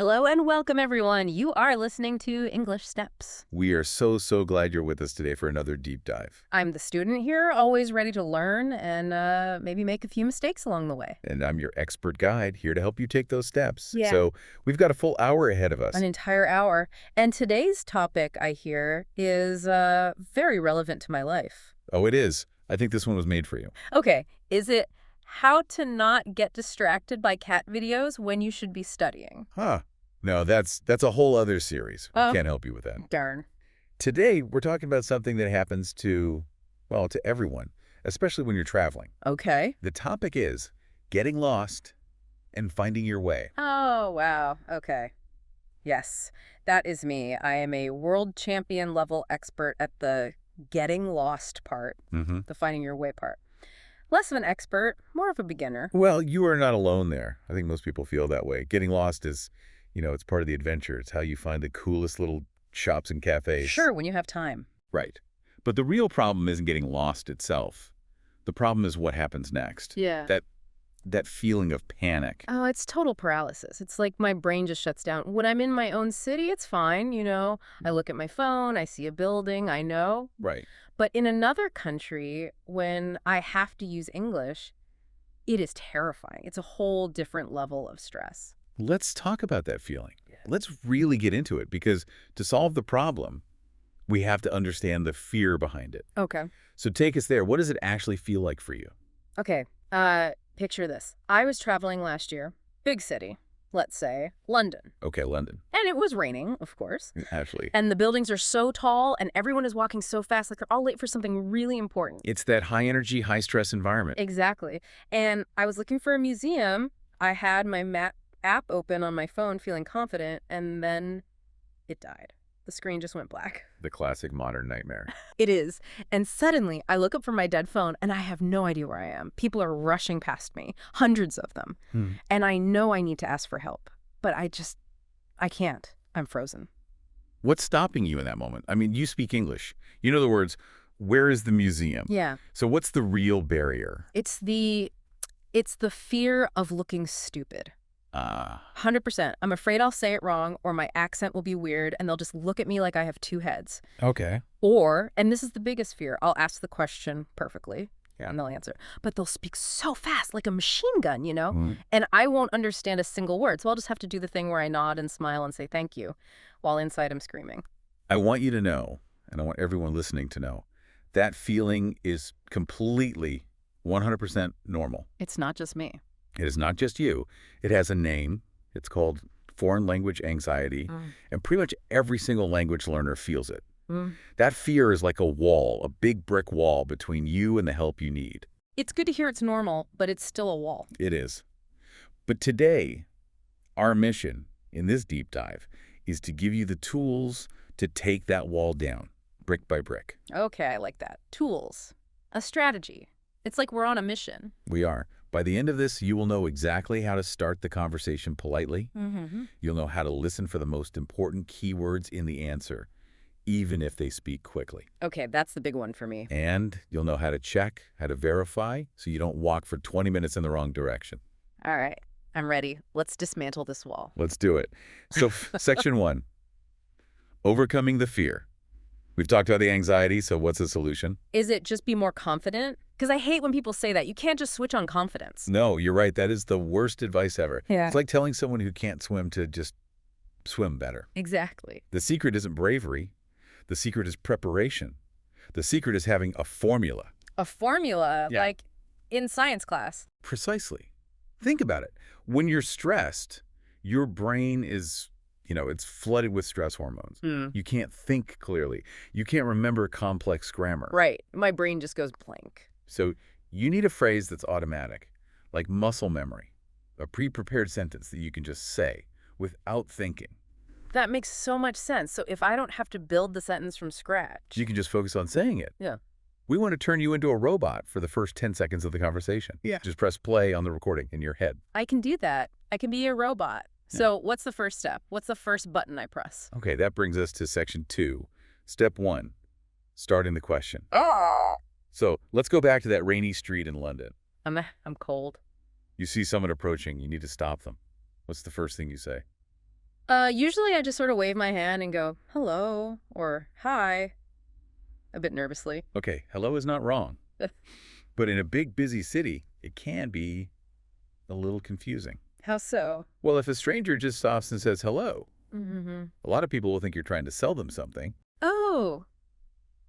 Hello and welcome, everyone. You are listening to English Steps. We are so glad you're with us today for another deep dive. I'm the student here, always ready to learn and maybe make a few mistakes along the way. And I'm your expert guide here to help you take those steps. Yeah. So we've got a full hour ahead of us. An entire hour. And today's topic, I hear, is very relevant to my life. Oh, it is. I think this one was made for you. Okay. Is it how to not get distracted by cat videos when you should be studying? Huh. No, that's a whole other series. Oh. Can't help you with that. Darn. Today, we're talking about something that happens to everyone, especially when you're traveling. Okay. The topic is getting lost and finding your way. Oh, wow. Okay. Yes, that is me. I am a world champion level expert at the getting lost part, the finding your way part. Less of an expert, more of a beginner. Well, you are not alone there. I think most people feel that way. Getting lost is, it's part of the adventure. It's how you find the coolest little shops and cafes. Sure, when you have time. Right. But the real problem isn't getting lost itself. The problem is what happens next. Yeah. That feeling of panic. Oh, it's total paralysis. It's like my brain just shuts down. When I'm in my own city, it's fine, I look at my phone, I see a building, I know. Right. But in another country, when I have to use English, it is terrifying. It's a whole different level of stress. Let's talk about that feeling. Let's really get into it, because to solve the problem, we have to understand the fear behind it. Okay. So take us there. What does it actually feel like for you? Okay. Picture this. I was traveling last year, big city, let's say, London. Okay, London. And it was raining, of course. Actually. And the buildings are so tall and everyone is walking so fast, like they're all late for something really important. It's that high-energy, high-stress environment. Exactly. And I was looking for a museum. I had my map app open on my phone, feeling confident, and then it died. The screen just went black. The classic modern nightmare. It is. And suddenly, I look up from my dead phone, and I have no idea where I am. People are rushing past me, hundreds of them. And I know I need to ask for help, but I can't. I'm frozen. What's stopping you in that moment? I mean, you speak English. You know the words, where is the museum? Yeah. So what's the real barrier? It's the fear of looking stupid. 100%. I'm afraid I'll say it wrong or my accent will be weird and they'll just look at me like I have two heads. Okay. Or, and this is the biggest fear, I'll ask the question perfectly Yeah. and they'll answer. But they'll speak so fast, like a machine gun, And I won't understand a single word. So I'll just have to do the thing where I nod and smile and say thank you while inside I'm screaming. I want you to know, and I want everyone listening to know, that feeling is completely 100% normal. It's not just me. It is not just you. It has a name. It's called foreign language anxiety, and pretty much every single language learner feels it. That fear is like a wall, a big brick wall between you and the help you need. It's good to hear it's normal, but it's still a wall. It is. But today, our mission in this deep dive is to give you the tools to take that wall down, brick by brick. Okay, I like that. Tools. A strategy. It's like we're on a mission. We are. By the end of this, you will know exactly how to start the conversation politely. You'll know how to listen for the most important keywords in the answer, even if they speak quickly. Okay, that's the big one for me. And you'll know how to check, how to verify, so you don't walk for 20 minutes in the wrong direction. All right, I'm ready. Let's dismantle this wall. Let's do it. So section 1, overcoming the fear. We've talked about the anxiety, so what's the solution? Is it just be more confident? Because I hate when people say that. You can't just switch on confidence. No, you're right. That is the worst advice ever. Yeah. It's like telling someone who can't swim to just swim better. Exactly. The secret isn't bravery. The secret is preparation. The secret is having a formula. A formula, Yeah. like in science class. Precisely. Think about it. When you're stressed, your brain is, it's flooded with stress hormones. You can't think clearly. You can't remember complex grammar. Right. My brain just goes blank. So you need a phrase that's automatic, like muscle memory, a pre-prepared sentence that you can just say without thinking. That makes so much sense. So if I don't have to build the sentence from scratch. You can just focus on saying it. Yeah. We want to turn you into a robot for the first 10 seconds of the conversation. Yeah. Just press play on the recording in your head. I can do that. I can be a robot. So what's the first step? What's the first button I press? Okay, that brings us to section 2. Step 1, starting the question. So let's go back to that rainy street in London. I'm cold. You see someone approaching. You need to stop them. What's the first thing you say? Usually I just sort of wave my hand and go, hello, or hi, a bit nervously. Okay, hello is not wrong. But in a big, busy city, it can be a little confusing. How so? Well, if a stranger just stops and says hello, Mm-hmm. a lot of people will think you're trying to sell them something. Oh,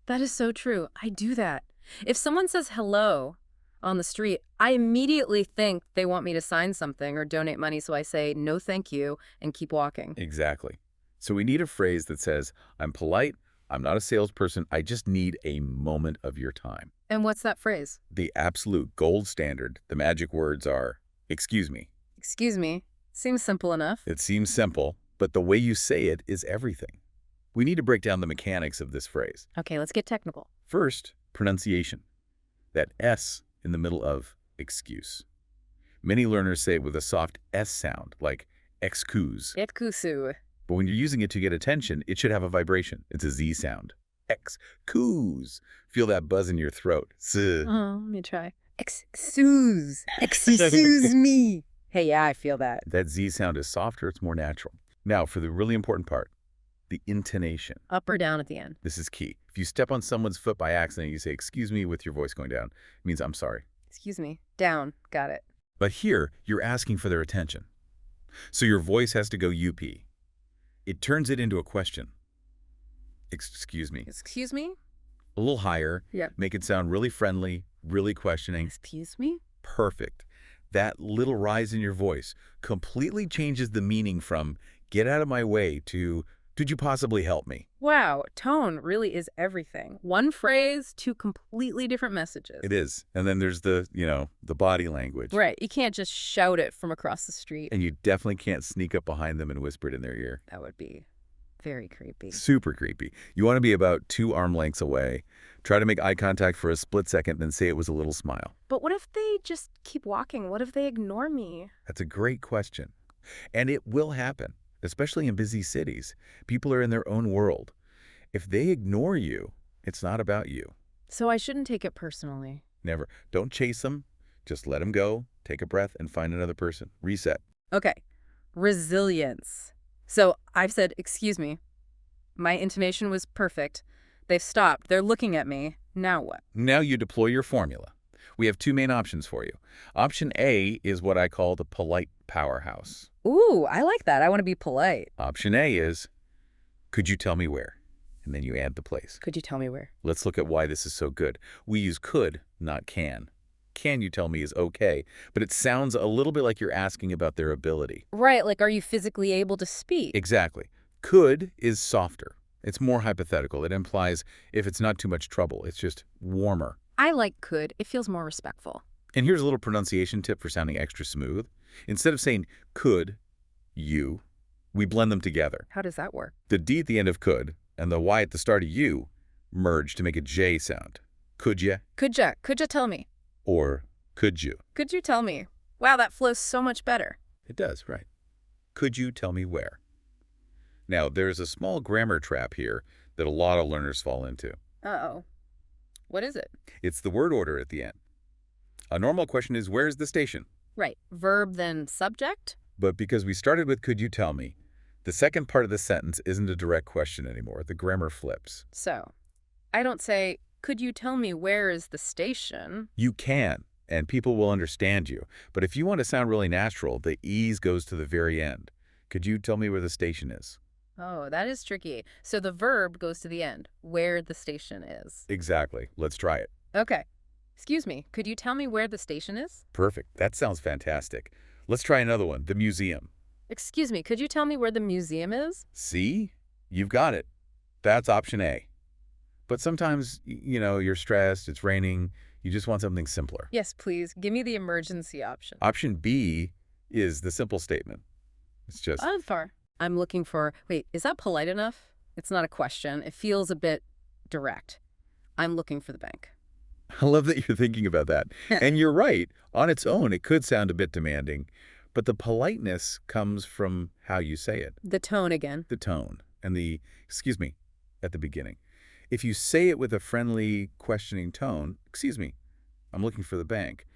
that is so true. I do that. If someone says hello on the street, I immediately think they want me to sign something or donate money, so I say, no thank you, and keep walking. Exactly. So we need a phrase that says, I'm polite, I'm not a salesperson, I just need a moment of your time. And what's that phrase? The absolute gold standard, the magic words are, excuse me. Excuse me. Seems simple enough. It seems simple, but the way you say it is everything. We need to break down the mechanics of this phrase. Okay, let's get technical. First, pronunciation. That S in the middle of excuse. Many learners say it with a soft S sound, like excuse. Etkusu. But when you're using it to get attention, it should have a vibration. It's a Z sound. Excuse. Feel that buzz in your throat. Let me try. Excuse. Excuse me. Hey, yeah, I feel that. That Z sound is softer, it's more natural. Now, for the really important part, the intonation. Up or down at the end. This is key. If you step on someone's foot by accident, you say, excuse me, with your voice going down. It means I'm sorry. Excuse me. Down. Got it. But here, you're asking for their attention. So your voice has to go UP. It turns it into a question. Excuse me. Excuse me? A little higher. Yep. Make it sound really friendly, really questioning. Excuse me? Perfect. That little rise in your voice completely changes the meaning from get out of my way to could you possibly help me? Wow, tone really is everything. One phrase, two completely different messages. It is. And then there's the body language. Right, you can't just shout it from across the street. And you definitely can't sneak up behind them and whisper it in their ear. That would be very creepy. Super creepy. You want to be about 2 arm lengths away. Try to make eye contact for a split second, then say it was a little smile. But what if they just keep walking? What if they ignore me? That's a great question. And it will happen, especially in busy cities. People are in their own world. If they ignore you, it's not about you. So I shouldn't take it personally. Never. Don't chase them. Just let them go, take a breath, and find another person. Reset. Okay, resilience. So I've said, excuse me. My intonation was perfect. They've stopped. They're looking at me. Now what? Now you deploy your formula. We have 2 main options for you. Option A is what I call the polite powerhouse. Ooh, I like that. I want to be polite. Option A is, could you tell me where? And then you add the place. Could you tell me where? Let's look at why this is so good. We use could, not can. Can you tell me is okay, but it sounds a little bit like you're asking about their ability. Right, like are you physically able to speak? Exactly. Could is softer. It's more hypothetical. It implies if it's not too much trouble, it's just warmer. I like could. It feels more respectful. And here's a little pronunciation tip for sounding extra smooth. Instead of saying could, you, we blend them together. How does that work? The D at the end of could and the Y at the start of you merge to make a J sound. Could ya? Could ya tell me? Or could you? Could you tell me? Wow, that flows so much better. It does, right. Could you tell me where? Now, there's a small grammar trap here that a lot of learners fall into. Uh-oh. What is it? It's the word order at the end. A normal question is, where's the station? Right. Verb, then subject? But because we started with could you tell me, the second part of the sentence isn't a direct question anymore. The grammar flips. So, I don't say, could you tell me where is the station? You can, and people will understand you. But if you want to sound really natural, the ease goes to the very end. Could you tell me where the station is? Oh, that is tricky. So the verb goes to the end, where the station is. Exactly. Let's try it. Okay. Excuse me, could you tell me where the station is? Perfect. That sounds fantastic. Let's try another one, the museum. Excuse me, could you tell me where the museum is? See? You've got it. That's option A. But sometimes, you're stressed, it's raining, you just want something simpler. Yes, please. Give me the emergency option. Option B is the simple statement. It's just... Far. I'm looking for... Wait, is that polite enough? It's not a question. It feels a bit direct. I'm looking for the bank. I love that you're thinking about that. And you're right. On its own, it could sound a bit demanding. But the politeness comes from how you say it. The tone again. The tone and the, excuse me, at the beginning. If you say it with a friendly, questioning tone, excuse me, I'm looking for the bank,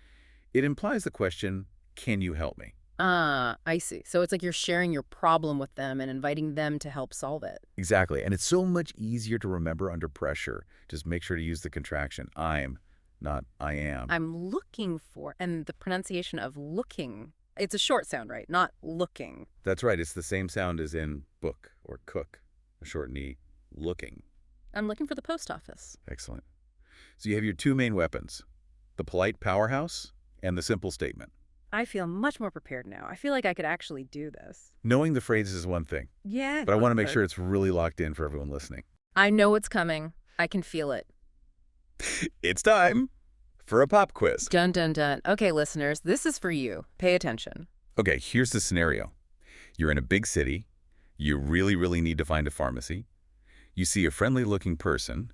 it implies the question, can you help me? I see. So it's like you're sharing your problem with them and inviting them to help solve it. Exactly. And it's so much easier to remember under pressure. Just make sure to use the contraction. I'm, not I am. I'm looking for, and the pronunciation of looking, it's a short sound, right? Not looking. That's right. It's the same sound as in book or cook, a short knee, looking. I'm looking for the post office. Excellent. So you have your two main weapons, the polite powerhouse and the simple statement. I feel much more prepared now. I feel like I could actually do this. Knowing the phrases is one thing, Yeah. but I want to make sure it's really locked in for everyone listening. I know what's coming. I can feel it. It's time for a pop quiz. Dun, dun, dun. Okay, listeners, this is for you. Pay attention. Okay, here's the scenario. You're in a big city. You really, really need to find a pharmacy. You see a friendly-looking person.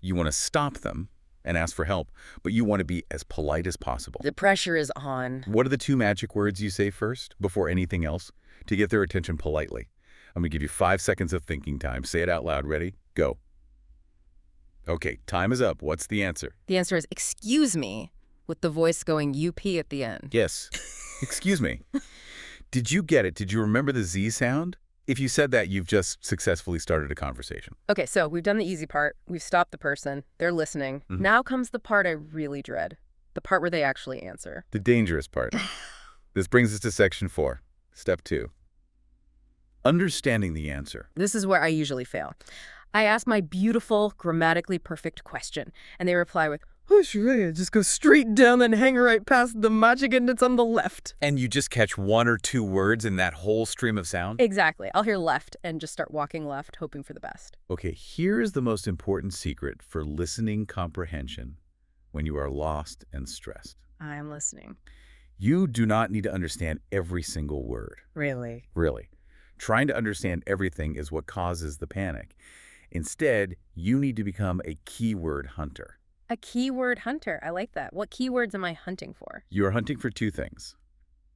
You want to stop them and ask for help, but you want to be as polite as possible. The pressure is on. What are the two magic words you say first, before anything else, to get their attention politely? I'm going to give you 5 seconds of thinking time. Say it out loud. Ready? Go. Okay, time is up. What's the answer? The answer is, excuse me, with the voice going UP at the end. Yes. Excuse me. Did you get it? Did you remember the Z sound? If you said that, you've just successfully started a conversation. Okay, so we've done the easy part. We've stopped the person. They're listening. Now comes the part I really dread. The part where they actually answer. The dangerous part. This brings us to section 4, step 2. Understanding the answer. This is where I usually fail. I ask my beautiful, grammatically perfect question, and they reply with, oh, sure, just go straight down and hang right past the magic and it's on the left. And you just catch 1 or 2 words in that whole stream of sound? Exactly. I'll hear left and just start walking left, hoping for the best. Okay, here's the most important secret for listening comprehension when you are lost and stressed. I'm listening. You do not need to understand every single word. Really? Really. Trying to understand everything is what causes the panic. Instead, you need to become a keyword hunter. A keyword hunter. I like that. What keywords am I hunting for? You are hunting for 2 things,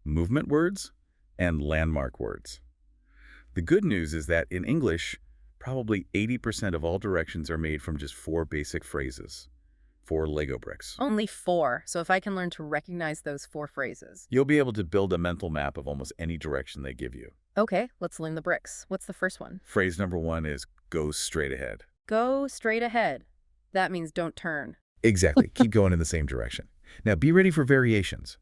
movement words and landmark words. The good news is that in English, probably 80% of all directions are made from just 4 basic phrases, 4 Lego bricks. Only 4. So if I can learn to recognize those 4 phrases. You'll be able to build a mental map of almost any direction they give you. Okay, let's learn the bricks. What's the first one? Phrase number 1 is go straight ahead. Go straight ahead. That means don't turn. Exactly. Keep going in the same direction. Now, be ready for variations.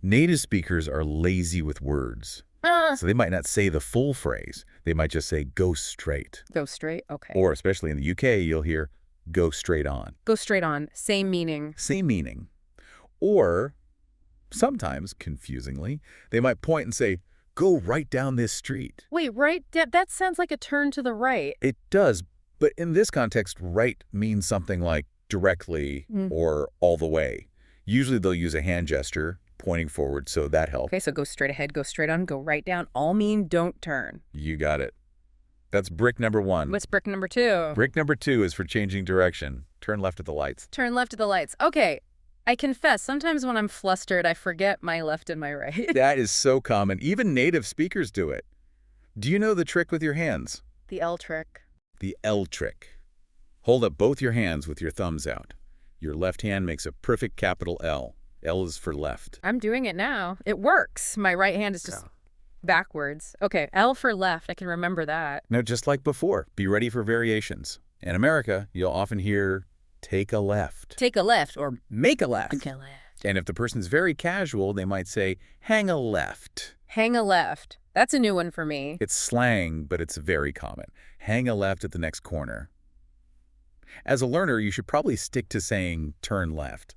Native speakers are lazy with words, so they might not say the full phrase. They might just say, go straight. Go straight? Okay. Or, especially in the UK, you'll hear, go straight on. Go straight on. Same meaning. Same meaning. Or, sometimes, confusingly, they might point and say, go right down this street. Wait, right? That sounds like a turn to the right. It does, but in this context, right means something like directly or all the way. Usually they'll use a hand gesture pointing forward, so that helps. Okay, so go straight ahead, go straight on, go right down. All mean don't turn. You got it. That's brick number 1. What's brick number 2? Brick number 2 is for changing direction. Turn left at the lights. Turn left at the lights. Okay, I confess, sometimes when I'm flustered, I forget my left and my right. That is so common. Even native speakers do it. Do you know the trick with your hands? The L trick. The L trick. Hold up both your hands with your thumbs out. Your left hand makes a perfect capital L. L is for left. I'm doing it now. It works. My right hand is just backwards. Okay, L for left. I can remember that. Now, just like before, be ready for variations. In America, you'll often hear, take a left. Take a left or make a left. Take a left. And if the person's very casual, they might say, hang a left. Hang a left. That's a new one for me. It's slang, but it's very common. Hang a left at the next corner. As a learner, you should probably stick to saying turn left,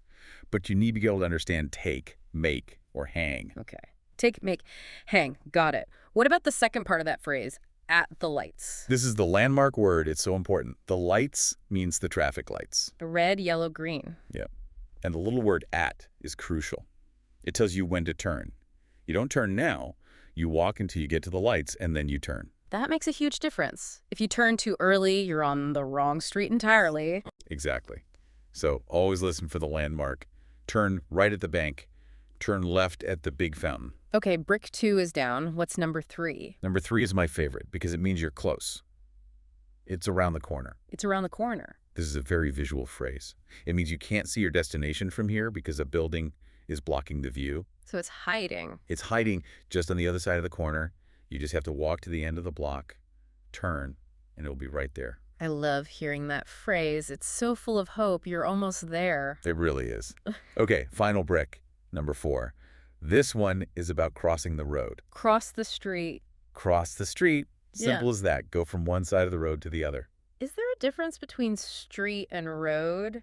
but you need to be able to understand take, make, or hang. Okay. Take, make, hang. Got it. What about the second part of that phrase, at the lights? This is the landmark word. It's so important. The lights means the traffic lights. The red, yellow, green. Yeah. And the little word at is crucial. It tells you when to turn. You don't turn now. You walk until you get to the lights, and then you turn. That makes a huge difference. If you turn too early, you're on the wrong street entirely. Exactly. So always listen for the landmark. Turn right at the bank. Turn left at the big fountain. Okay, brick 2 is down. What's number 3? Number 3 is my favorite because it means you're close. It's around the corner. It's around the corner. This is a very visual phrase. It means you can't see your destination from here because a building is blocking the view. So it's hiding. It's hiding just on the other side of the corner. You just have to walk to the end of the block, turn, and it'll be right there. I love hearing that phrase. It's so full of hope. You're almost there. It really is. Okay, final brick, number 4. This one is about crossing the road. Cross the street. Cross the street. Simple as that. Go from one side of the road to the other. Is there a difference between street and road?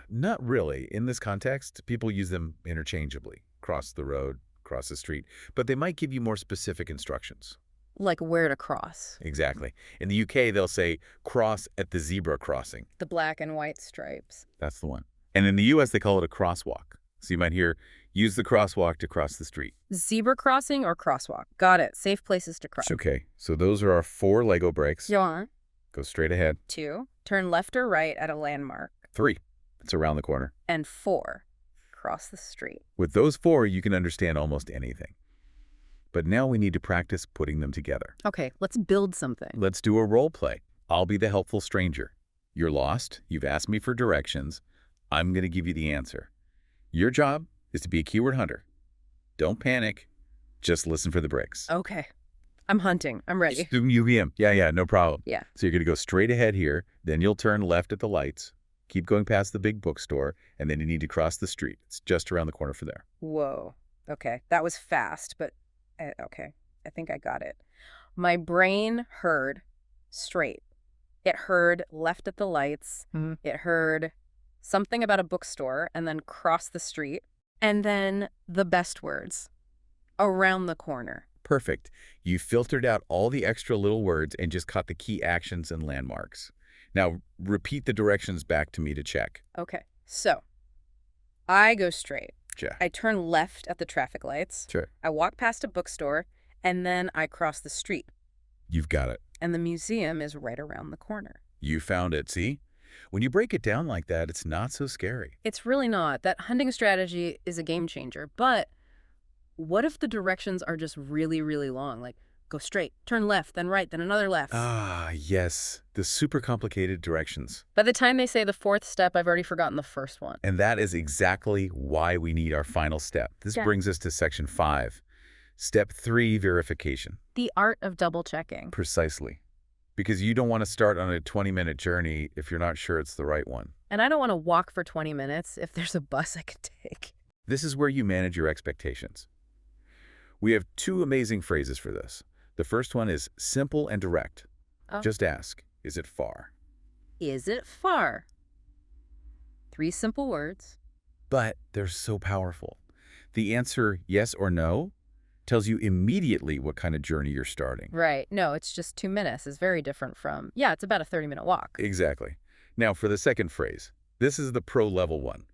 Not really. In this context, people use them interchangeably. Cross the road, cross the street. But they might give you more specific instructions. Like where to cross. Exactly. In the UK, they'll say, cross at the zebra crossing. The black and white stripes. That's the one. And in the US, they call it a crosswalk. So you might hear, use the crosswalk to cross the street. Zebra crossing or crosswalk? Got it. Safe places to cross. Okay, so those are our 4 Lego bricks. Go on. Go straight ahead. 2, turn left or right at a landmark. 3, it's around the corner. And 4, cross the street. With those 4, you can understand almost anything. But now we need to practice putting them together. Okay, let's build something. Let's do a role play. I'll be the helpful stranger. You're lost. You've asked me for directions. I'm going to give you the answer. Your job is to be a keyword hunter. Don't panic. Just listen for the bricks. Okay. I'm hunting. I'm ready. UVM. Yeah, no problem. Yeah. So you're going to go straight ahead here. Then you'll turn left at the lights. Keep going past the big bookstore. And then you need to cross the street. It's just around the corner from there. Whoa. Okay. That was fast, but okay. I think I got it. My brain heard straight. It heard left at the lights. Mm-hmm. It heard something about a bookstore and then cross the street. And then the best words. Around the corner. Perfect. You filtered out all the extra little words and just caught the key actions and landmarks. Now, repeat the directions back to me to check. Okay. So, I go straight. Check. I turn left at the traffic lights. Sure. I walk past a bookstore, and then I cross the street. You've got it. And the museum is right around the corner. You found it, see? When you break it down like that, it's not so scary. It's really not. That hunting strategy is a game changer, but what if the directions are just really, really long? Like, go straight, turn left, then right, then another left. Ah, yes. The super complicated directions. By the time they say the 4th step, I've already forgotten the first one. And that is exactly why we need our final step. This brings us to section 5. Step 3, verification. The art of double checking. Precisely. Because you don't want to start on a 20-minute journey if you're not sure it's the right one. And I don't want to walk for 20 minutes if there's a bus I could take. This is where you manage your expectations. We have 2 amazing phrases for this. The first one is simple and direct. Oh. Just ask, is it far? Is it far? 3 simple words. But they're so powerful. The answer, yes or no, tells you immediately what kind of journey you're starting. Right. No, it's just 2 minutes. It's very different from, yeah, it's about a 30-minute walk. Exactly. Now, for the second phrase, this is the pro-level one.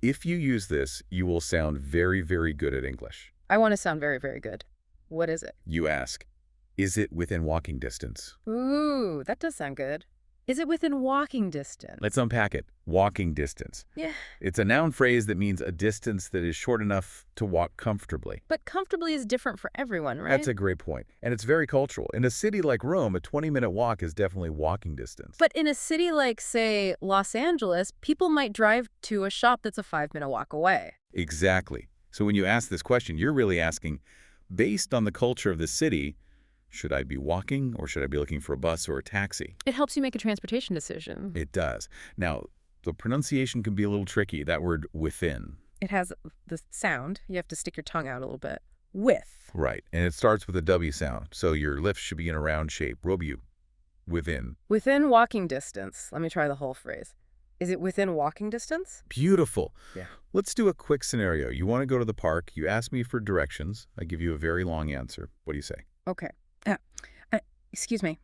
If you use this, you will sound very, very good at English. I want to sound very, very good. What is it? You ask, is it within walking distance? Ooh, that does sound good. Is it within walking distance? Let's unpack it. Walking distance. Yeah. It's a noun phrase that means a distance that is short enough to walk comfortably. But comfortably is different for everyone, right? That's a great point. And it's very cultural. In a city like Rome, a 20-minute walk is definitely walking distance. But in a city like, say, Los Angeles, people might drive to a shop that's a 5-minute walk away. Exactly. So when you ask this question, you're really asking, based on the culture of the city, should I be walking or should I be looking for a bus or a taxi? It helps you make a transportation decision. It does. Now, the pronunciation can be a little tricky, that word within. It has the sound. You have to stick your tongue out a little bit. With. Right. And it starts with a W sound. So your lips should be in a round shape. Robu. Within. Within walking distance. Let me try the whole phrase. Is it within walking distance? Beautiful. Yeah. Let's do a quick scenario. You want to go to the park. You ask me for directions. I give you a very long answer. What do you say? Okay. Excuse me.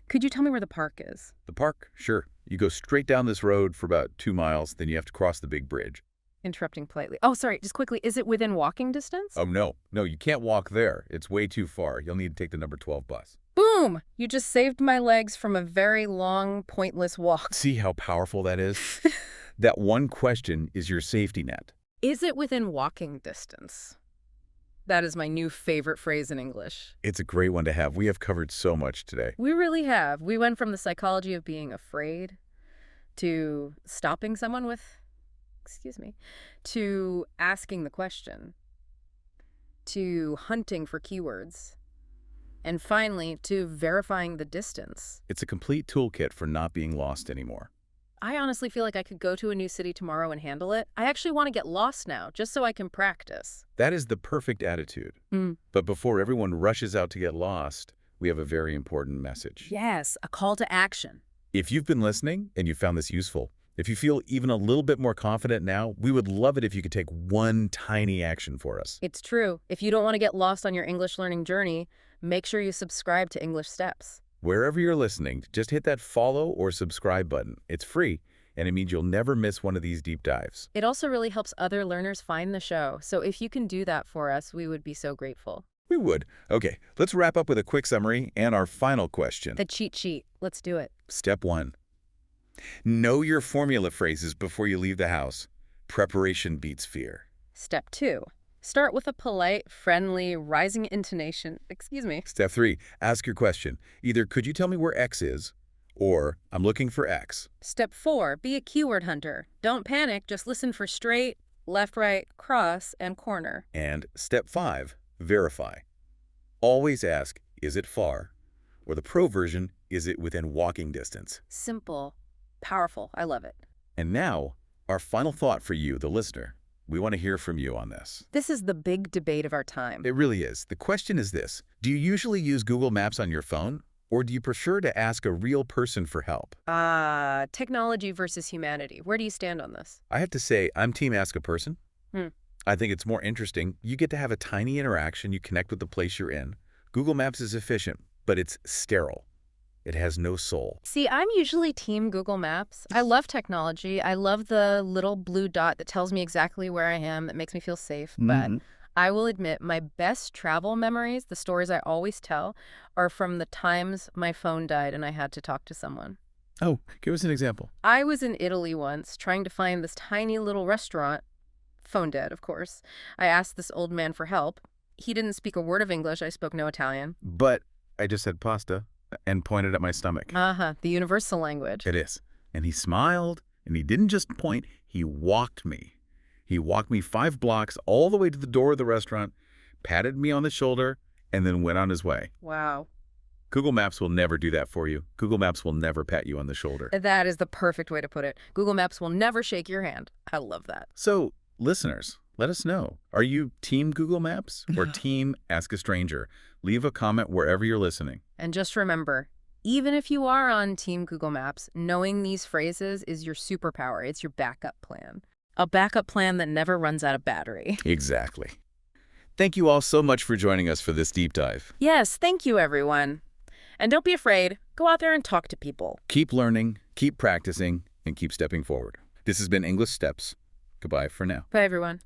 Could you tell me where the park is? The park? Sure. You go straight down this road for about 2 miles, then you have to cross the big bridge. Interrupting politely. Oh, sorry. Just quickly. Is it within walking distance? Oh, no. No, you can't walk there. It's way too far. You'll need to take the number 12 bus. Boom! You just saved my legs from a very long, pointless walk. See how powerful that is? That one question is your safety net. Is it within walking distance? That is my new favorite phrase in English. It's a great one to have. We have covered so much today. We really have. We went from the psychology of being afraid to stopping someone with excuse me, to asking the question, to hunting for keywords, and finally, to verifying the distance. It's a complete toolkit for not being lost anymore. I honestly feel like I could go to a new city tomorrow and handle it. I actually want to get lost now, just so I can practice. That is the perfect attitude. But before everyone rushes out to get lost, we have a very important message. Yes, a call to action. If you've been listening and you found this useful, if you feel even a little bit more confident now, we would love it if you could take one tiny action for us. It's true. If you don't want to get lost on your English learning journey, make sure you subscribe to English Steps. Wherever you're listening, just hit that follow or subscribe button. It's free, and it means you'll never miss one of these deep dives. It also really helps other learners find the show, so if you can do that for us, we would be so grateful. We would. Okay, let's wrap up with a quick summary and our final question. The cheat sheet. Let's do it. Step 1. Know your formula phrases before you leave the house. Preparation beats fear. Step 2. Start with a polite, friendly, rising intonation. Excuse me. Step 3. Ask your question. Either could you tell me where X is, or I'm looking for X. Step 4. Be a keyword hunter. Don't panic, just listen for straight, left, right, cross, and corner. And step 5. Verify. Always ask, is it far? Or the pro version, is it within walking distance? Simple, powerful. I love it. And now, our final thought for you, the listener. We want to hear from you on this. This is the big debate of our time. It really is. The question is this: do you usually use Google Maps on your phone, or do you prefer to ask a real person for help? Technology versus humanity. Where do you stand on this? I have to say, I'm team ask a person. I think it's more interesting. You get to have a tiny interaction. You connect with the place you're in. Google Maps is efficient, but it's sterile. It has no soul. See, I'm usually team Google Maps. I love technology. I love the little blue dot that tells me exactly where I am, that makes me feel safe. But I will admit my best travel memories, the stories I always tell, are from the times my phone died and I had to talk to someone. Oh, give us an example. I was in Italy once trying to find this tiny little restaurant. Phone dead, of course. I asked this old man for help. He didn't speak a word of English. I spoke no Italian. But I just said pasta and pointed at my stomach. The universal language. It is. And he smiled, and he didn't just point, he walked me. He walked me 5 blocks all the way to the door of the restaurant, patted me on the shoulder, and then went on his way. Wow. Google Maps will never do that for you. Google Maps will never pat you on the shoulder. That is the perfect way to put it. Google Maps will never shake your hand. I love that. So, listeners, let us know. Are you team Google Maps or team Ask a Stranger? Leave a comment wherever you're listening. And just remember, even if you are on Team Google Maps, knowing these phrases is your superpower. It's your backup plan. A backup plan that never runs out of battery. Exactly. Thank you all so much for joining us for this deep dive. Yes, thank you, everyone. And don't be afraid. Go out there and talk to people. Keep learning, keep practicing, and keep stepping forward. This has been English Steps. Goodbye for now. Bye, everyone.